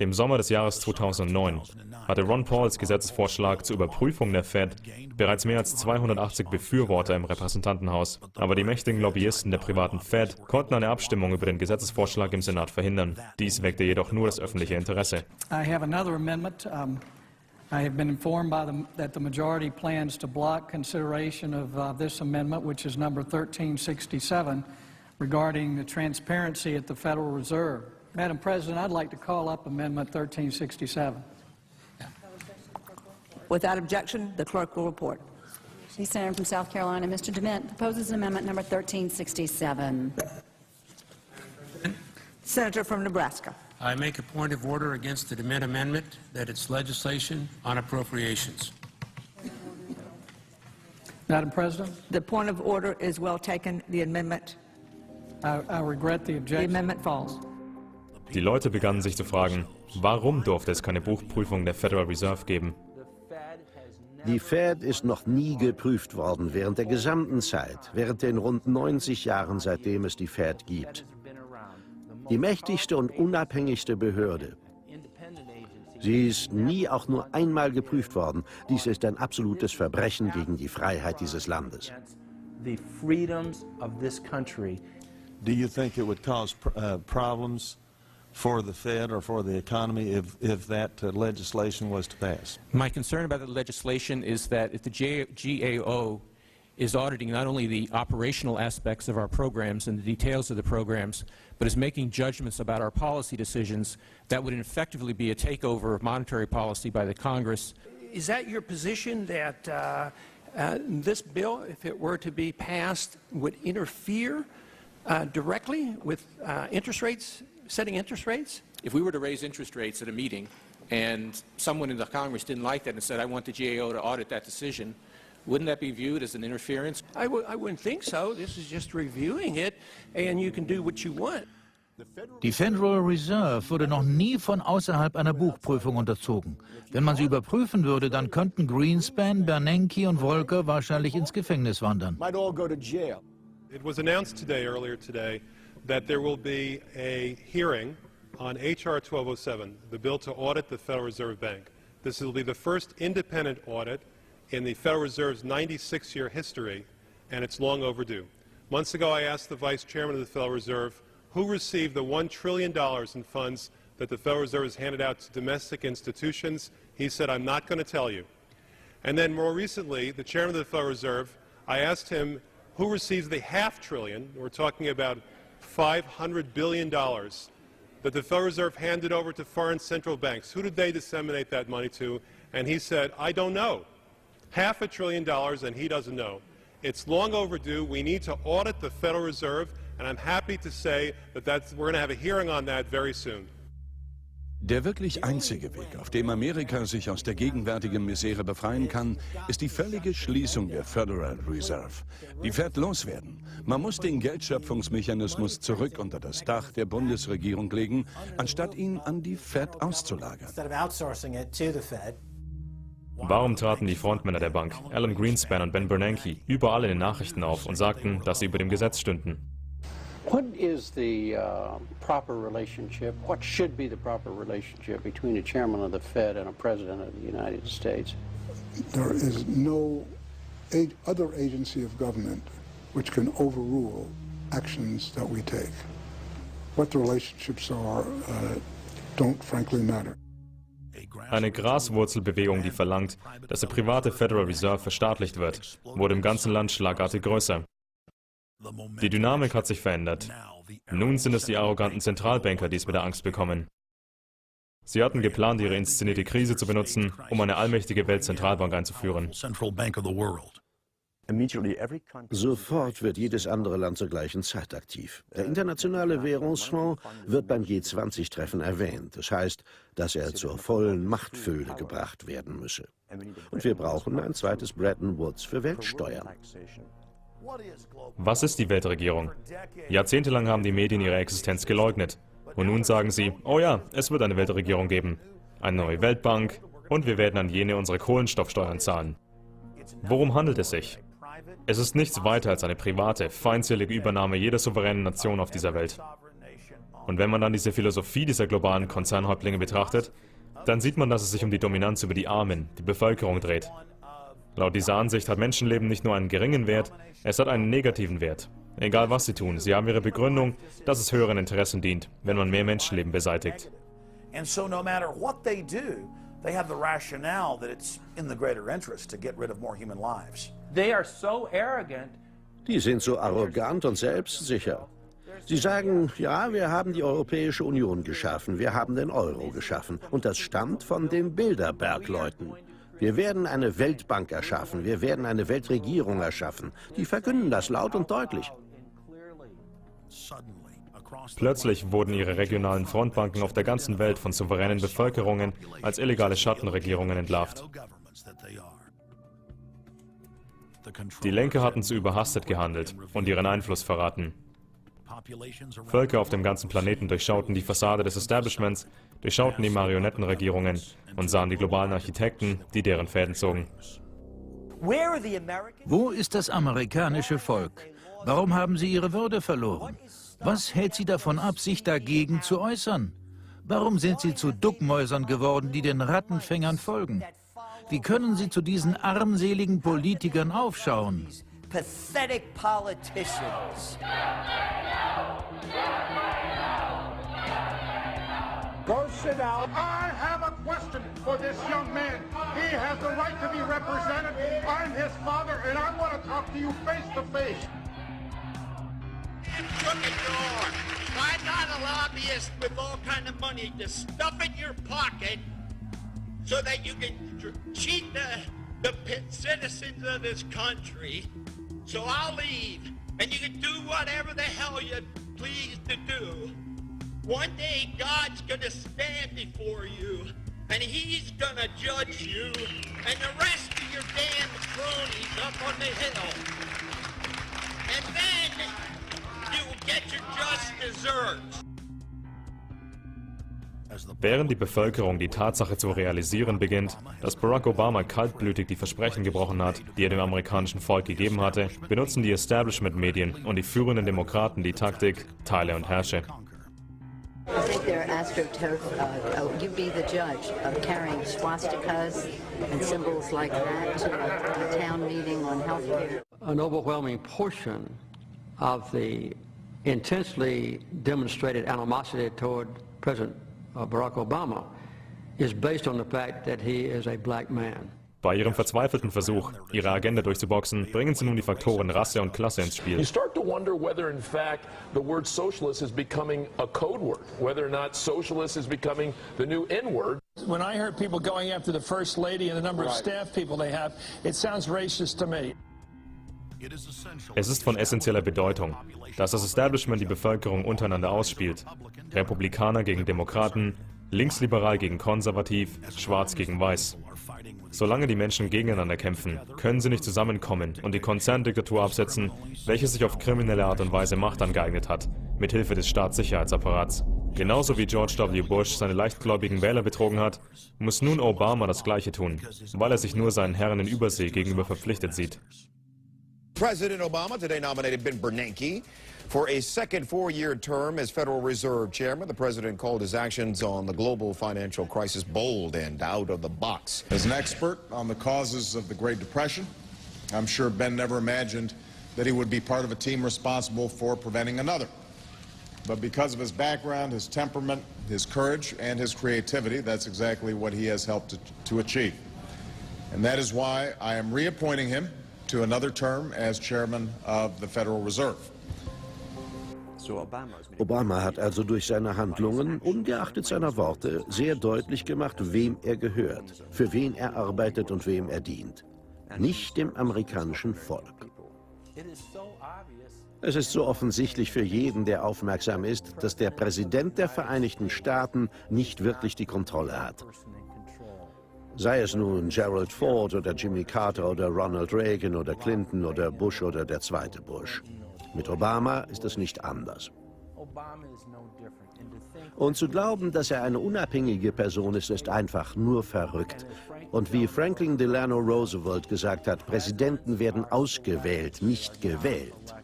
Im Sommer des Jahres 2009 hatte Ron Pauls Gesetzesvorschlag zur Überprüfung der Fed bereits mehr als 280 Befürworter im Repräsentantenhaus. Aber die mächtigen Lobbyisten der privaten Fed konnten eine Abstimmung über den Gesetzesvorschlag im Senat verhindern. Dies weckte jedoch nur das öffentliche Interesse. I have another amendment. I have been informed that the majority plans to block consideration of this amendment, which is number 1367, regarding the transparency at the Federal Reserve. Madam President, I'd like to call up Amendment 1367. Without objection, the clerk will report. The Senator from South Carolina, Mr. Dement, proposes an amendment number 1367. Senator from Nebraska. I make a point of order against the Dement amendment that it's legislation on appropriations. Madam President? The point of order is well taken. The amendment. I regret the objection. The amendment falls. Die Leute begannen sich zu fragen, warum durfte es keine Buchprüfung der Federal Reserve geben? Die Fed ist noch nie geprüft worden während der gesamten Zeit, während den rund 90 Jahren, seitdem es die Fed gibt. Die mächtigste und unabhängigste Behörde. Sie ist nie auch nur einmal geprüft worden. Dies ist ein absolutes Verbrechen gegen die Freiheit dieses Landes. The freedoms of this country. Do you think it would cause problems for the Fed or for the economy if that legislation was to pass? My concern about the legislation is that if the GAO is auditing not only the operational aspects of our programs and the details of the programs, but is making judgments about our policy decisions, that would effectively be a takeover of monetary policy by the Congress. Is that your position, that this bill, if it were to be passed, would interfere directly with interest rates, setting interest rates? If we were to raise interest rates at a meeting and someone in the Congress didn't like that and said, I want the GAO to audit that decision, wouldn't that be viewed as an interference? I wouldn't think so. This is just reviewing it, and you can do what you want. Die Federal Reserve wurde noch nie von außerhalb einer Buchprüfung unterzogen. Wenn man sie überprüfen würde, dann könnten Greenspan, Bernanke und Volcker wahrscheinlich ins Gefängnis wandern. It was announced earlier today, that there will be a hearing on H.R. 1207, the bill to audit the Federal Reserve Bank. This will be the first independent audit in the Federal Reserve's 96-year history, and it's long overdue. Months ago, I asked the Vice Chairman of the Federal Reserve who received the $1 trillion in funds that the Federal Reserve has handed out to domestic institutions. He said, I'm not going to tell you. And then more recently, the Chairman of the Federal Reserve, I asked him who receives the $500 billion, we're talking about $500 billion, that the Federal Reserve handed over to foreign central banks. Who did they disseminate that money to? And he said, I don't know. $500 billion, and he doesn't know. It's long overdue. We need to audit the Federal Reserve, and I'm happy to say that we're going to have a hearing on that very soon. Der wirklich einzige Weg, auf dem Amerika sich aus der gegenwärtigen Misere befreien kann, ist die völlige Schließung der Federal Reserve. Die Fed loswerden. Man muss den Geldschöpfungsmechanismus zurück unter das Dach der Bundesregierung legen, anstatt ihn an die Fed auszulagern. Warum traten die Frontmänner der Bank, Alan Greenspan und Ben Bernanke, überall in den Nachrichten auf und sagten, dass sie über dem Gesetz stünden? What is the proper relationship, what should be the proper relationship between a chairman of the Fed and a president of the United States? There is no other agency of government which can overrule actions that we take. What the relationships are don't frankly matter. Eine Graswurzelbewegung, die verlangt, dass der private Federal Reserve verstaatlicht wird, wurde im ganzen Land schlagartig größer. Die Dynamik hat sich verändert. Nun sind es die arroganten Zentralbanker, die es mit der Angst bekommen. Sie hatten geplant, ihre inszenierte Krise zu benutzen, um eine allmächtige Weltzentralbank einzuführen. Sofort wird jedes andere Land zur gleichen Zeit aktiv. Der Internationale Währungsfonds wird beim G20-Treffen erwähnt. Das heißt, dass er zur vollen Machtfülle gebracht werden müsse. Und wir brauchen ein zweites Bretton Woods für Weltsteuern. Was ist die Weltregierung? Jahrzehntelang haben die Medien ihre Existenz geleugnet. Und nun sagen sie, oh ja, es wird eine Weltregierung geben, eine neue Weltbank und wir werden an jene unsere Kohlenstoffsteuern zahlen. Worum handelt es sich? Es ist nichts weiter als eine private, feindselige Übernahme jeder souveränen Nation auf dieser Welt. Und wenn man dann diese Philosophie dieser globalen Konzernhäuptlinge betrachtet, dann sieht man, dass es sich um die Dominanz über die Armen, die Bevölkerung dreht. Laut dieser Ansicht hat Menschenleben nicht nur einen geringen Wert, es hat einen negativen Wert. Egal was sie tun, sie haben ihre Begründung, dass es höheren Interessen dient, wenn man mehr Menschenleben beseitigt. And so no matter what they do, they have the rationale that it's in the greater interest to get rid of more human lives. They are so arrogant. Die sind so arrogant und selbstsicher. Sie sagen, ja, wir haben die Europäische Union geschaffen, wir haben den Euro geschaffen. Und das stammt von den Bilderberg-Leuten. Wir werden eine Weltbank erschaffen, wir werden eine Weltregierung erschaffen. Die verkünden das laut und deutlich. Plötzlich wurden ihre regionalen Frontbanken auf der ganzen Welt von souveränen Bevölkerungen als illegale Schattenregierungen entlarvt. Die Lenker hatten zu überhastet gehandelt und ihren Einfluss verraten. Völker auf dem ganzen Planeten durchschauten die Fassade des Establishments, durchschauten die Marionettenregierungen und sahen die globalen Architekten, die deren Fäden zogen. Wo ist das amerikanische Volk? Warum haben sie ihre Würde verloren? Was hält sie davon ab, sich dagegen zu äußern? Warum sind sie zu Duckmäusern geworden, die den Rattenfängern folgen? Wie können sie zu diesen armseligen Politikern aufschauen? Pathetic politicians. Go sit down. I have a question for this young man. He has the right to be represented. I'm his father, and I want to talk to you face to face. Why not a lobbyist with all kind of money to stuff in your pocket so that you can cheat the citizens of this country? So I'll leave, and you can do whatever the hell you please to do. One day God's gonna stand before you, and He's gonna judge you and the rest of your damn cronies up on the hill. And then you will get your just desserts. Während die Bevölkerung die Tatsache zu realisieren beginnt, dass Barack Obama kaltblütig die Versprechen gebrochen hat, die er dem amerikanischen Volk gegeben hatte, benutzen die Establishment-Medien und die führenden Demokraten die Taktik Teile und Herrsche. I think they're you be the judge of carrying swastikas and symbols like that to a town meeting on healthcare. An overwhelming portion of the intensely demonstrated animosity toward President Barack Obama is based on the fact that he is a black man. Bei ihrem verzweifelten Versuch, ihre Agenda durchzuboxen, bringen sie nun die Faktoren Rasse und Klasse ins Spiel. You start to wonder whether in fact the word socialist is becoming a code word, whether or not socialist is becoming the new N-word. When I heard people going after the First Lady and the number of staff people they have, it sounds racist to me. Es ist von essentieller Bedeutung, dass das Establishment die Bevölkerung untereinander ausspielt. Republikaner gegen Demokraten, linksliberal gegen konservativ, schwarz gegen weiß. Solange die Menschen gegeneinander kämpfen, können sie nicht zusammenkommen und die Konzerndiktatur absetzen, welche sich auf kriminelle Art und Weise Macht angeeignet hat, mithilfe des Staatssicherheitsapparats. Genauso wie George W. Bush seine leichtgläubigen Wähler betrogen hat, muss nun Obama das Gleiche tun, weil er sich nur seinen Herren in Übersee gegenüber verpflichtet sieht. President Obama today nominated Ben Bernanke for a second four-year term as Federal Reserve Chairman. The president called his actions on the global financial crisis bold and out of the box. As an expert on the causes of the Great Depression, I'm sure Ben never imagined that he would be part of a team responsible for preventing another. But because of his background, his temperament, his courage, and his creativity, that's exactly what he has helped to achieve. And that is why I am reappointing him to another term as chairman of the Federal Reserve. Obama hat also durch seine Handlungen, ungeachtet seiner Worte, sehr deutlich gemacht, wem er gehört, für wen er arbeitet und wem er dient. Nicht dem amerikanischen Volk. Es ist so offensichtlich für jeden, der aufmerksam ist, dass der Präsident der Vereinigten Staaten nicht wirklich die Kontrolle hat. Sei es nun Gerald Ford oder Jimmy Carter oder Ronald Reagan oder Clinton oder Bush oder der zweite Bush. Mit Obama ist es nicht anders. Und zu glauben, dass er eine unabhängige Person ist, ist einfach nur verrückt. Und wie Franklin Delano Roosevelt gesagt hat, Präsidenten werden ausgewählt, nicht gewählt.